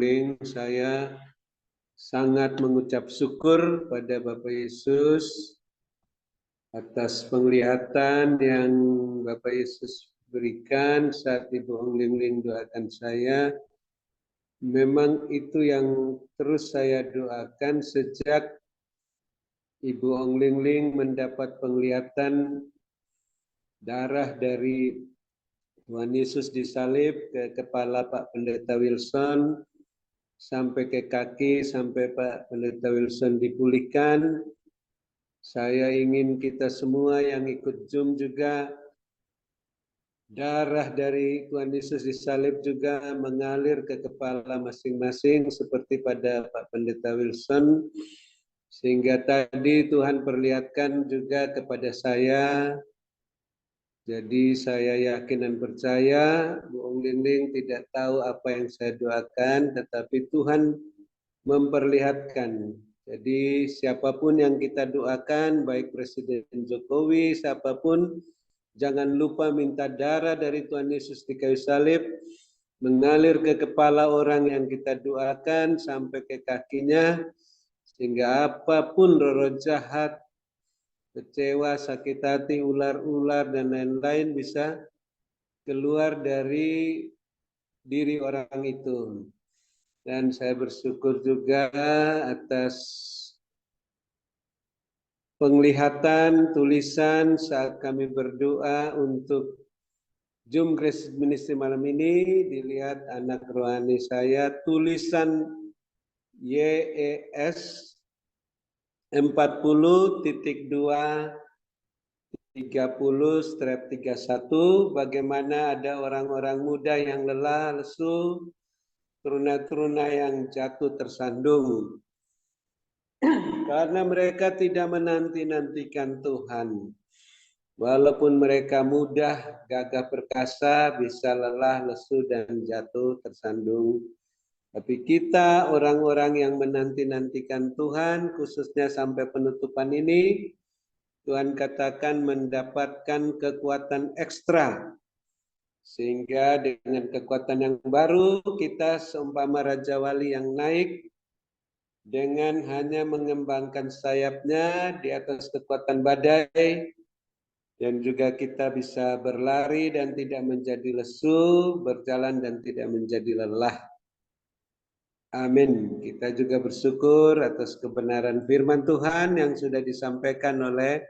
Lingling, saya sangat mengucap syukur pada Bapak Yesus atas penglihatan yang Bapak Yesus berikan saat Ibu Ong Lingling doakan saya. Memang itu yang terus saya doakan sejak Ibu Ong Lingling mendapat penglihatan darah dari Tuhan Yesus disalib ke kepala Pak Pendeta Wilson, sampai ke kaki, sampai Pak Pendeta Wilson dipulihkan. Saya ingin kita semua yang ikut Zoom juga, darah dari Tuhan Yesus disalib juga mengalir ke kepala masing-masing seperti pada Pak Pendeta Wilson. Sehingga tadi Tuhan perlihatkan juga kepada saya. Jadi saya yakin dan percaya Bu Ong Lingling tidak tahu apa yang saya doakan, tetapi Tuhan memperlihatkan. Jadi siapapun yang kita doakan, baik Presiden Jokowi, siapapun, jangan lupa minta darah dari Tuhan Yesus di kayu salib, mengalir ke kepala orang yang kita doakan sampai ke kakinya, sehingga apapun roh jahat, kecewa, sakit hati, ular-ular, dan lain-lain bisa keluar dari diri orang itu. Dan saya bersyukur juga atas penglihatan tulisan saat kami berdoa untuk Zoom Grace Ministry malam ini. Dilihat anak rohani saya, tulisan YES 40.2/31, bagaimana ada orang-orang muda yang lelah, lesu, teruna-teruna yang jatuh tersandung karena mereka tidak menanti-nantikan Tuhan. Walaupun mereka mudah, gagah perkasa, bisa lelah, lesu, dan jatuh tersandung. Tapi kita orang-orang yang menanti-nantikan Tuhan, khususnya sampai penutupan ini, Tuhan katakan mendapatkan kekuatan ekstra. Sehingga dengan kekuatan yang baru, kita seumpama Raja Wali yang naik, dengan hanya mengembangkan sayapnya di atas kekuatan badai, dan juga kita bisa berlari dan tidak menjadi lesu, berjalan dan tidak menjadi lelah. Amin. Kita juga bersyukur atas kebenaran firman Tuhan yang sudah disampaikan oleh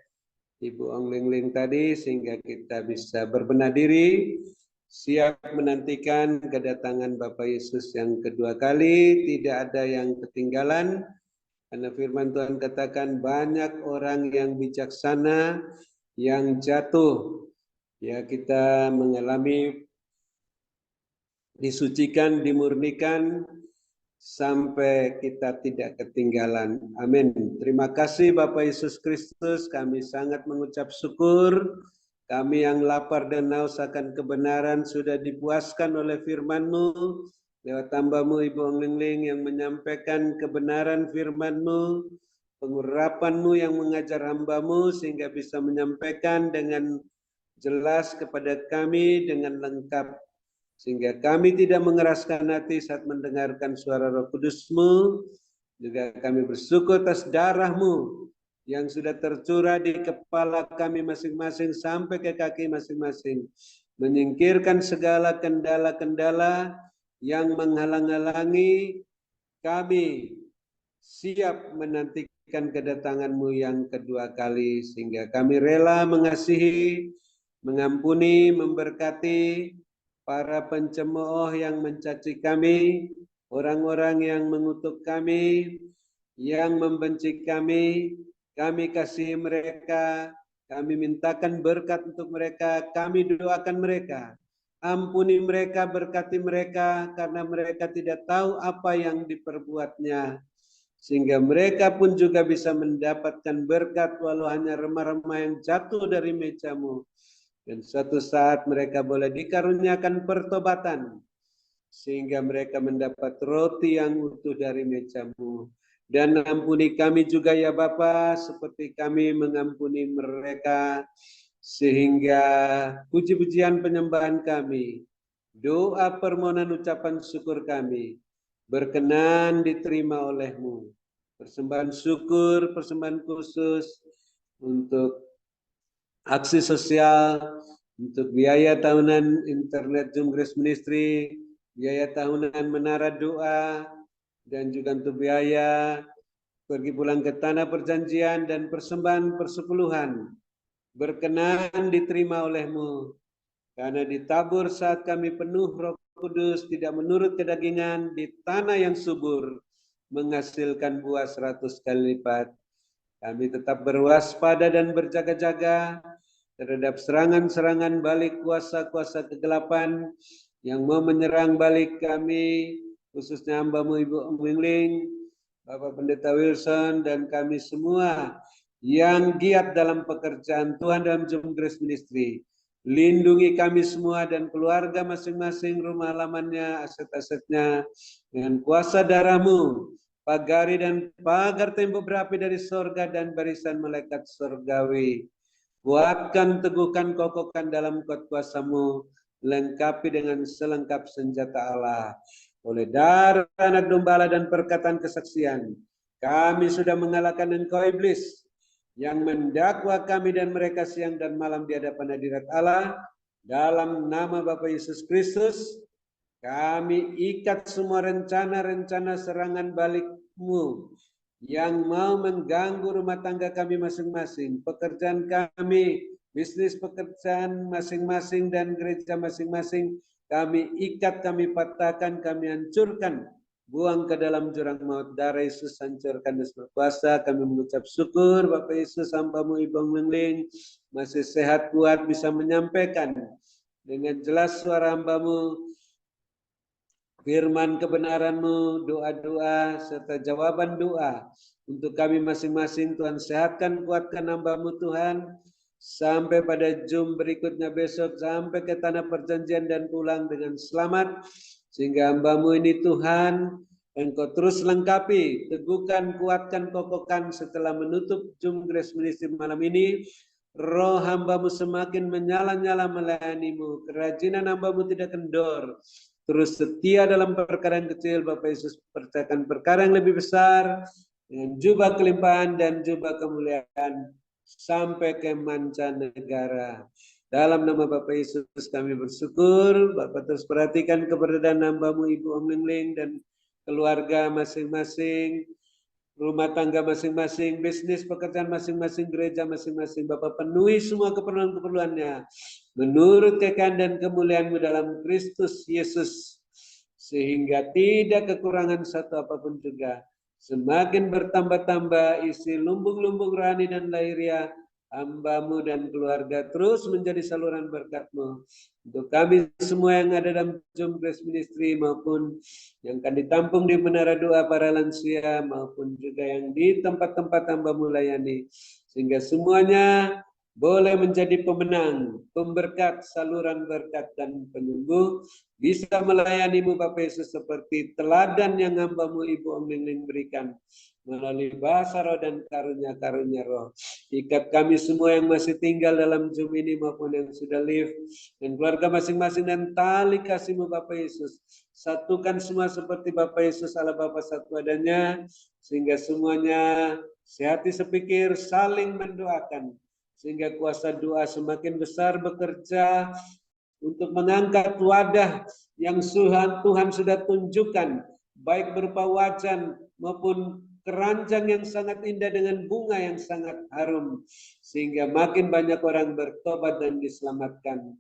Ibu Ong Lingling tadi, sehingga kita bisa berbenah diri, siap menantikan kedatangan Bapak Yesus yang kedua kali. Tidak ada yang ketinggalan, karena firman Tuhan katakan banyak orang yang bijaksana yang jatuh. Ya, kita mengalami disucikan, dimurnikan, sampai kita tidak ketinggalan. Amin. Terima kasih Bapak Yesus Kristus, kami sangat mengucap syukur. Kami yang lapar dan haus akan kebenaran sudah dipuaskan oleh firman-Mu, lewat hamba-Mu Ibu Ong Lingling yang menyampaikan kebenaran firman-Mu, pengurapan-Mu yang mengajar hamba-Mu sehingga bisa menyampaikan dengan jelas kepada kami dengan lengkap, sehingga kami tidak mengeraskan hati saat mendengarkan suara Roh Kudus-Mu. Juga kami bersyukur atas darah-Mu yang sudah tercurah di kepala kami masing-masing sampai ke kaki masing-masing, menyingkirkan segala kendala-kendala yang menghalang-halangi kami siap menantikan kedatangan-Mu yang kedua kali, sehingga kami rela mengasihi, mengampuni, memberkati para pencemooh yang mencaci kami, orang-orang yang mengutuk kami, yang membenci kami kasihi mereka, kami mintakan berkat untuk mereka, kami doakan mereka. Ampuni mereka, berkati mereka, karena mereka tidak tahu apa yang diperbuatnya. Sehingga mereka pun juga bisa mendapatkan berkat walau hanya remah-remah yang jatuh dari meja-Mu. Dan suatu saat mereka boleh dikaruniakan pertobatan, sehingga mereka mendapat roti yang utuh dari meja-Mu. Dan ampuni kami juga ya Bapa, seperti kami mengampuni mereka, sehingga puji-pujian penyembahan kami, doa permohonan ucapan syukur kami, berkenan diterima oleh-Mu. Persembahan syukur, persembahan khusus untuk aksi sosial, untuk biaya tahunan internet Zoom Grace Ministry, biaya tahunan menara doa, dan juga untuk biaya pergi pulang ke tanah perjanjian dan persembahan persepuluhan. Berkenan diterima oleh-Mu, karena ditabur saat kami penuh Roh Kudus, tidak menurut kedagingan, di tanah yang subur, menghasilkan buah 100 kali lipat. Kami tetap berwaspada dan berjaga-jaga terhadap serangan-serangan balik kuasa-kuasa kegelapan yang mau menyerang balik kami, khususnya hamba-Mu Ibu Wingling, Bapak Pendeta Wilson, dan kami semua yang giat dalam pekerjaan Tuhan dalam Zoom Grace Ministry. Lindungi kami semua dan keluarga masing-masing, rumah halamannya, aset-asetnya, dengan kuasa darah-Mu, pagari dan pagar tembok berapi dari sorga dan barisan malaikat sorgawi. Kuatkan, teguhkan, kokohkan dalam kuat kuasa-Mu, lengkapi dengan selengkap senjata Allah. Oleh darah anak domba dan perkataan kesaksian, kami sudah mengalahkan engkau iblis, yang mendakwa kami dan mereka siang dan malam di hadapan hadirat Allah. Dalam nama Bapa Yesus Kristus, kami ikat semua rencana-rencana serangan balik-Mu yang mau mengganggu rumah tangga kami masing-masing, pekerjaan kami, bisnis pekerjaan masing-masing, dan gereja masing-masing. Kami ikat, kami patahkan, kami hancurkan, buang ke dalam jurang maut. Darah Yesus hancurkan dan berkuasa. Kami mengucap syukur Bapak Yesus, hamba-Mu Ibu Wingling masih sehat, kuat, bisa menyampaikan dengan jelas suara hamba-Mu firman kebenaran-Mu, doa-doa, serta jawaban doa untuk kami masing-masing. Tuhan, sehatkan, kuatkan hamba-Mu Tuhan, sampai pada Zoom berikutnya besok, sampai ke tanah perjanjian dan pulang dengan selamat. Sehingga hamba-Mu ini Tuhan, Engkau terus lengkapi, teguhkan, kuatkan, kokohkan setelah menutup Zoom Grace Ministry malam ini. Roh hamba-Mu semakin menyala-nyala melayani-Mu. Kerajinan hamba-Mu tidak kendor. Terus setia dalam perkara yang kecil, Bapak Yesus percayakan perkara yang lebih besar dengan jubah kelimpahan dan jubah kemuliaan sampai ke mancanegara. Dalam nama Bapak Yesus kami bersyukur. Bapak terus perhatikan keberadaan hamba-Mu Ibu Wingling dan keluarga masing-masing, rumah tangga masing-masing, bisnis pekerjaan masing-masing, gereja masing-masing. Bapak penuhi semua keperluan-keperluannya menurut kekayaan dan kemuliaan-Mu dalam Kristus Yesus, sehingga tidak kekurangan satu apapun juga. Semakin bertambah-tambah isi lumbung-lumbung rohani dan lahiriah hamba-Mu dan keluarga, terus menjadi saluran berkat-Mu untuk kami semua yang ada dalam Zoom Grace Ministry, maupun yang akan ditampung di menara doa para lansia, maupun juga yang di tempat-tempat hamba-Mu layani, sehingga semuanya boleh menjadi pemenang, pemberkat, saluran berkat, dan penyembuh, bisa melayani-Mu Bapak Yesus seperti teladan yang hamba-Mu Ibu Wingling berikan melalui bahasa roh dan karunia-karunia roh. Ikat kami semua yang masih tinggal dalam Zoom ini maupun yang sudah live, dan keluarga masing-masing, dan tali kasih-Mu Bapak Yesus. Satukan semua seperti Bapak Yesus Allah Bapa satu adanya, sehingga semuanya sehati sepikir, saling mendoakan, sehingga kuasa doa semakin besar bekerja untuk mengangkat wadah yang Tuhan sudah tunjukkan, baik berupa wajan maupun keranjang yang sangat indah dengan bunga yang sangat harum, sehingga makin banyak orang bertobat dan diselamatkan.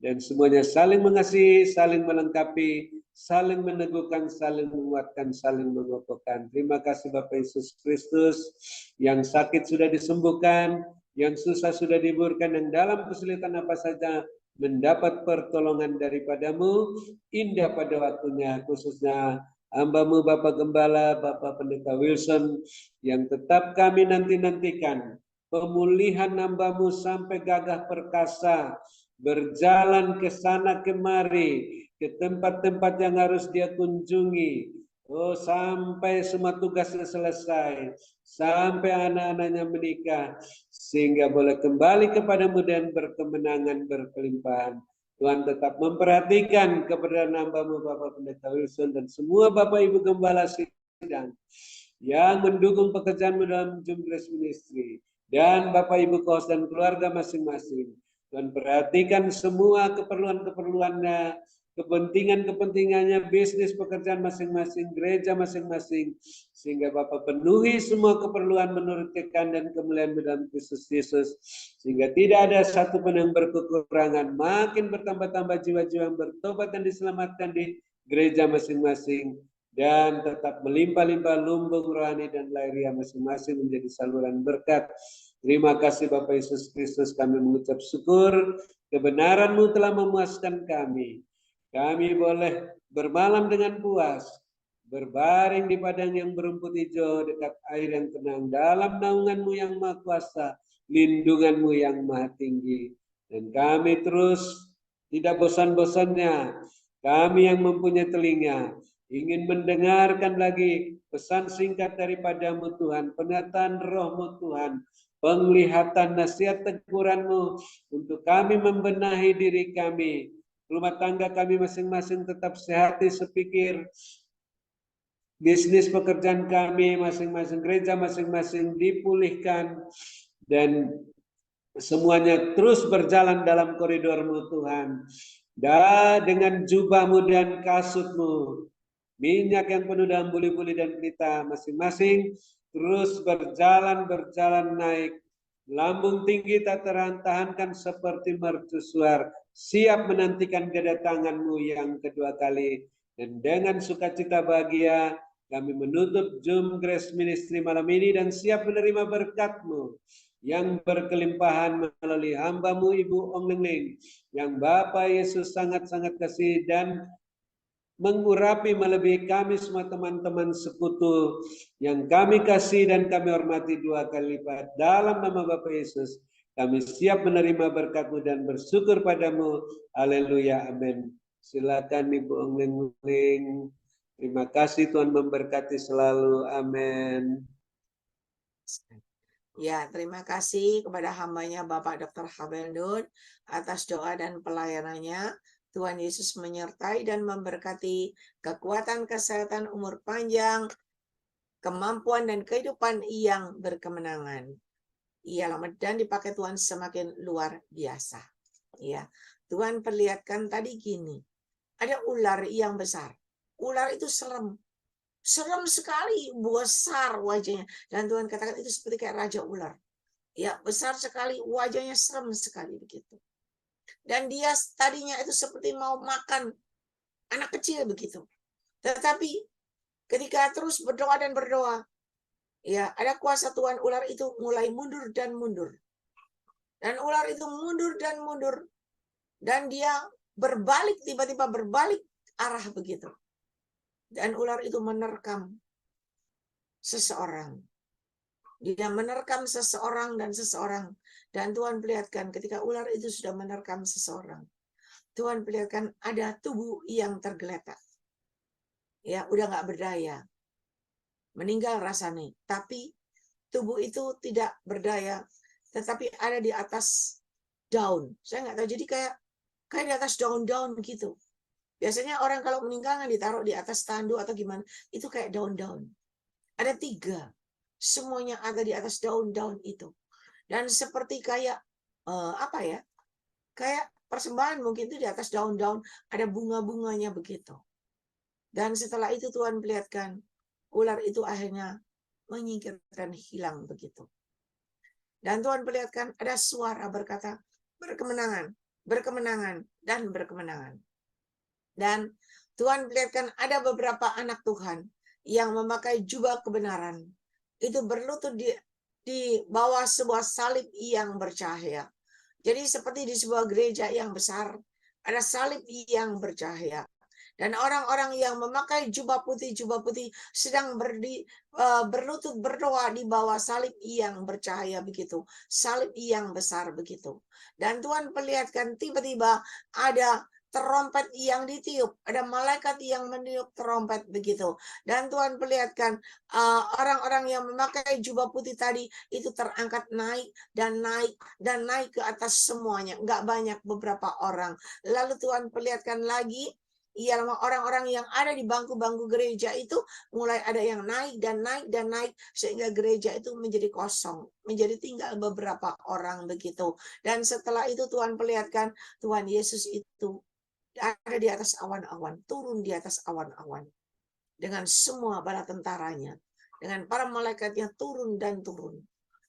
Dan semuanya saling mengasihi, saling melengkapi, saling meneguhkan, saling menguatkan, saling mengokohkan. Terima kasih Bapak Yesus Kristus, yang sakit sudah disembuhkan, yang susah sudah dihiburkan, yang dalam kesulitan apa saja mendapat pertolongan daripada-Mu. Indah pada waktunya, khususnya hamba-Mu Bapak Gembala, Bapak Pendeta Wilson, yang tetap kami nanti-nantikan pemulihan hamba-Mu sampai gagah perkasa, berjalan ke sana kemari, ke tempat-tempat yang harus dia kunjungi. Oh, sampai semua tugasnya selesai, sampai anak-anaknya menikah, sehingga boleh kembali kepada-Mu dan berkemenangan, berkelimpahan. Tuhan tetap memperhatikan kepada hamba-Mu Bapak Pendeta Wilson dan semua Bapak Ibu Gembala Sidang yang mendukung pekerjaan-Mu dalam Zoom Grace Ministry dan Bapak Ibu Kos dan keluarga masing-masing. Tuhan perhatikan semua keperluan-keperluannya, kepentingan-kepentingannya, bisnis pekerjaan masing-masing, gereja masing-masing, sehingga Bapak penuhi semua keperluan menurut kekan dan kemuliaan dalam Kristus Yesus, sehingga tidak ada satu pun yang berkekurangan. Makin bertambah-tambah jiwa-jiwa yang bertobat dan diselamatkan di gereja masing-masing, dan tetap melimpah-limpah lumbung rohani dan lahiriah masing-masing menjadi saluran berkat. Terima kasih Bapak Yesus Kristus, kami mengucap syukur, kebenaran-Mu telah memuaskan kami. Kami boleh bermalam dengan puas, berbaring di padang yang berumput hijau dekat air yang tenang, dalam naungan-Mu yang maha kuasa, lindungan-Mu yang maha tinggi. Dan kami terus tidak bosan-bosannya, kami yang mempunyai telinga, ingin mendengarkan lagi pesan singkat daripada-Mu Tuhan, penyataan roh-Mu Tuhan, penglihatan nasihat teguran-Mu untuk kami membenahi diri kami, rumah tangga kami masing-masing tetap sehati sepikir, bisnis pekerjaan kami masing-masing, gereja masing-masing dipulihkan, dan semuanya terus berjalan dalam koridor-Mu Tuhan. Dan dengan jubah-Mu dan kasut-Mu, minyak yang penuh dalam buli-buli dan pelita masing-masing terus berjalan naik, lambung tinggi tak tertahankan seperti mercusuar, siap menantikan kedatangan-Mu yang kedua kali. Dan dengan sukacita bahagia kami menutup Zoom Grace Ministry malam ini dan siap menerima berkat-Mu yang berkelimpahan melalui hamba-Mu Ibu Ong Ling Ling, yang Bapak Yesus sangat-sangat kasih dan mengurapi melebihi kami semua teman-teman sekutu yang kami kasih dan kami hormati dua kali lipat. Dalam nama Bapa Yesus, kami siap menerima berkat-Mu dan bersyukur padamu. Haleluya, amin. Silakan Ibu Ong Ling Ling. Terima kasih, Tuhan memberkati selalu. Amin. Ya, terima kasih kepada hambanya Bapak Dr. Habel Nur atas doa dan pelayanannya. Tuhan Yesus menyertai dan memberkati kekuatan, kesehatan, umur panjang, kemampuan dan kehidupan yang berkemenangan. Ialah dan dipakai Tuhan semakin luar biasa. Ya, Tuhan perlihatkan tadi gini, ada ular yang besar. Ular itu serem sekali, besar wajahnya. Dan Tuhan katakan itu seperti kayak raja ular. Ya, besar sekali, wajahnya serem sekali begitu. Dan dia tadinya itu seperti mau makan anak kecil begitu. Tetapi ketika terus berdoa dan berdoa, ya ada kuasa Tuhan, ular itu mulai mundur dan mundur. Dan ular itu mundur dan mundur. Dan dia berbalik, tiba-tiba berbalik arah begitu. Dan ular itu menerkam seseorang. Dia menerkam seseorang dan seseorang. Dan Tuhan perlihatkan ketika ular itu sudah menerkam seseorang, Tuhan perlihatkan ada tubuh yang tergeletak. Ya, udah nggak berdaya. Meninggal rasanya. Tapi tubuh itu tidak berdaya. Tetapi ada di atas daun. Saya nggak tahu. Jadi kayak di atas daun-daun gitu. Biasanya orang kalau meninggal ditaruh di atas tandu atau gimana. Itu kayak daun-daun. Ada 3. Semuanya ada di atas daun-daun itu. Dan seperti kayak apa ya? Kayak persembahan mungkin itu di atas daun-daun ada bunga-bunganya begitu. Dan setelah itu Tuhan perlihatkan ular itu akhirnya menyingkirkan, hilang begitu. Dan Tuhan perlihatkan ada suara berkata, berkemenangan, berkemenangan, dan berkemenangan. Dan Tuhan perlihatkan ada beberapa anak Tuhan yang memakai jubah kebenaran. Itu berlutut di bawah sebuah salib yang bercahaya. Jadi seperti di sebuah gereja yang besar, ada salib yang bercahaya. Dan orang-orang yang memakai jubah putih sedang berlutut berdoa di bawah salib yang bercahaya begitu. Salib yang besar begitu. Dan Tuhan perlihatkan tiba-tiba ada terompet yang ditiup, ada malaikat yang meniup terompet begitu. Dan Tuhan perlihatkan orang-orang yang memakai jubah putih tadi itu terangkat naik dan naik dan naik ke atas semuanya. Enggak banyak, beberapa orang. Lalu Tuhan perlihatkan lagi, ialah orang-orang yang ada di bangku-bangku gereja itu mulai ada yang naik dan naik dan naik, sehingga gereja itu menjadi kosong, menjadi tinggal beberapa orang begitu. Dan setelah itu Tuhan perlihatkan Tuhan Yesus itu ada di atas awan-awan, turun di atas awan-awan dengan semua bala tentaranya, dengan para malaikatnya turun dan turun.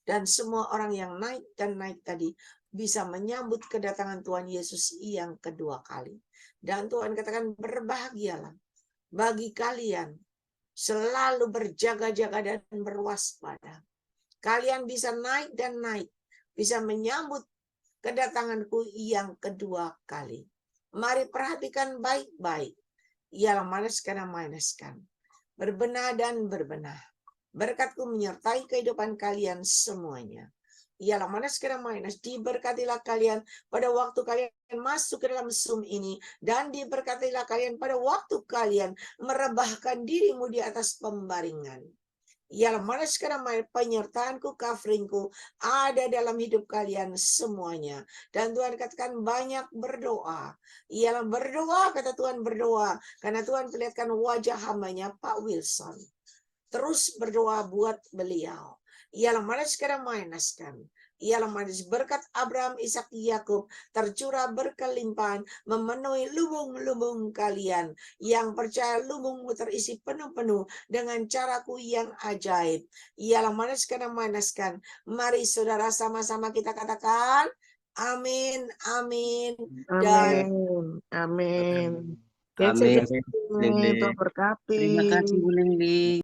Dan semua orang yang naik dan naik tadi bisa menyambut kedatangan Tuhan Yesus yang kedua kali. Dan Tuhan katakan, berbahagialah bagi kalian, selalu berjaga-jaga dan berwaspada. Kalian bisa naik dan naik, bisa menyambut kedatanganku yang kedua kali. Mari perhatikan baik-baik. Ialah manaskan, berbenah dan berbenah. Berkatku menyertai kehidupan kalian semuanya. Ialah diberkatilah kalian pada waktu kalian masuk ke dalam Zoom ini, dan diberkatilah kalian pada waktu kalian merebahkan dirimu di atas pembaringan. Ialah penyertaanku, coveringku ada dalam hidup kalian semuanya. Dan Tuhan katakan banyak berdoa. Ialah berdoa, kata Tuhan, berdoa. Karena Tuhan perlihatkan wajah hambanya Pak Wilson. Terus berdoa buat beliau. Ialah ialah berkat Abraham, Ishak, Yakub tercurah berkelimpahan, memenuhi lubung-lubung kalian. Yang percaya lubungmu terisi penuh-penuh dengan caraku yang ajaib. Ialah manaskan. Mari saudara sama-sama kita katakan, amin, amin, dan Amin. Amin. Amin. Tuhan berkati. Terima kasih Bu Lingling.